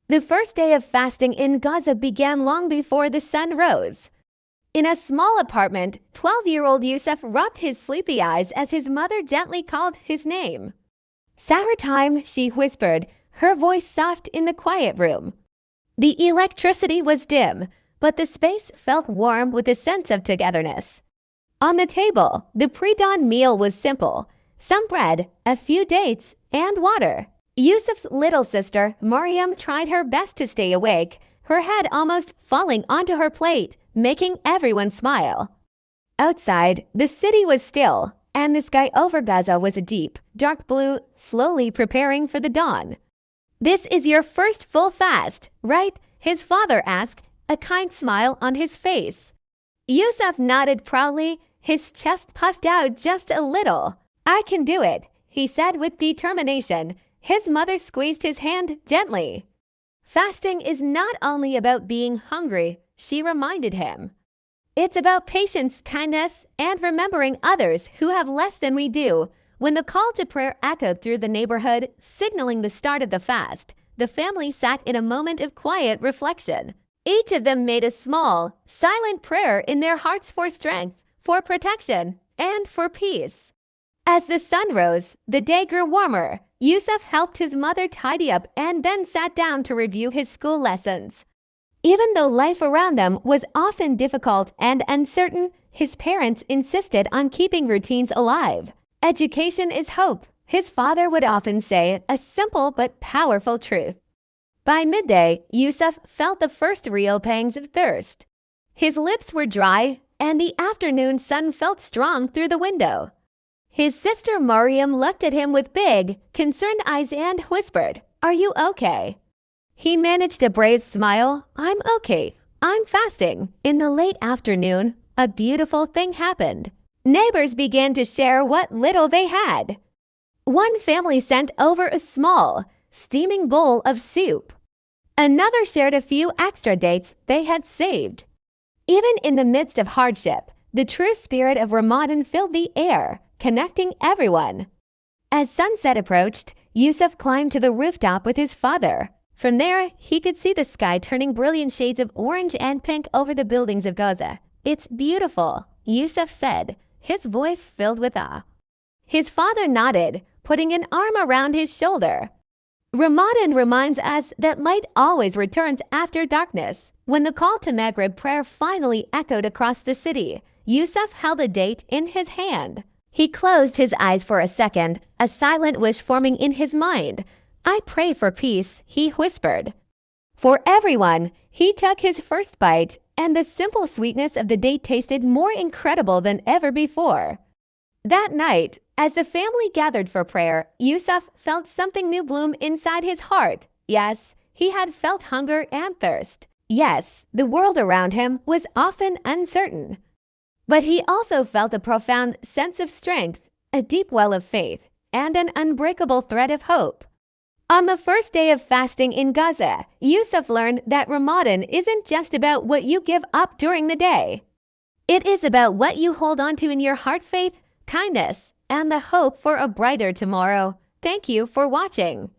The first day of fasting in Gaza began long before the sun rose. In a small apartment, 12-year-old Yusuf rubbed his sleepy eyes as his mother gently called his name. "Sahur time," she whispered, her voice soft in the quiet room. The electricity was dim, but the space felt warm with a sense of togetherness. On the table, the pre-dawn meal was simple: some bread, a few dates, and water. Yusuf's little sister, Mariam, tried her best to stay awake, her head almost falling onto her plate, making everyone smile. Outside, the city was still, and the sky over Gaza was a deep, dark blue, slowly preparing for the dawn. "This is your first full fast, right?" his father asked, a kind smile on his face. Yusuf nodded proudly, his chest puffed out just a little. "I can do it," he said with determination. His mother squeezed his hand gently. "Fasting is not only about being hungry," she reminded him. "It's about patience, kindness, and remembering others who have less than we do." When the call to prayer echoed through the neighborhood, signaling the start of the fast, the family sat in a moment of quiet reflection. Each of them made a small, silent prayer in their hearts for strength, for protection, and for peace. As the sun rose, the day grew warmer. Yusuf helped his mother tidy up and then sat down to review his school lessons. Even though life around them was often difficult and uncertain, his parents insisted on keeping routines alive. "Education is hope," his father would often say, a simple but powerful truth. By midday, Yusuf felt the first real pangs of thirst. His lips were dry, and the afternoon sun felt strong through the window. His sister Mariam looked at him with big, concerned eyes and whispered, "Are you okay?" He managed a brave smile. "I'm okay. I'm fasting." In the late afternoon, a beautiful thing happened. Neighbors began to share what little they had. One family sent over a small, steaming bowl of soup. Another shared a few extra dates they had saved. Even in the midst of hardship, the true spirit of Ramadan filled the air, connecting everyone. As sunset approached, Yusuf climbed to the rooftop with his father. From there, he could see the sky turning brilliant shades of orange and pink over the buildings of Gaza. "It's beautiful," Yusuf said, his voice filled with awe. His father nodded, putting an arm around his shoulder. Ramadan reminds us that light always returns after darkness. When the call to Maghrib prayer finally echoed across the city, Yusuf held a date in his hand. He closed his eyes for a second, a silent wish forming in his mind. "I pray for peace," he whispered. For everyone, he took his first bite, and the simple sweetness of the date tasted more incredible than ever before. That night, as the family gathered for prayer, Yusuf felt something new bloom inside his heart. Yes, he had felt hunger and thirst. Yes, the world around him was often uncertain. But he also felt a profound sense of strength, a deep well of faith, and an unbreakable thread of hope. On the first day of fasting in Gaza, Yusuf learned that Ramadan isn't just about what you give up during the day. It is about what you hold on to in your heart, faith, kindness, and the hope for a brighter tomorrow. Thank you for watching.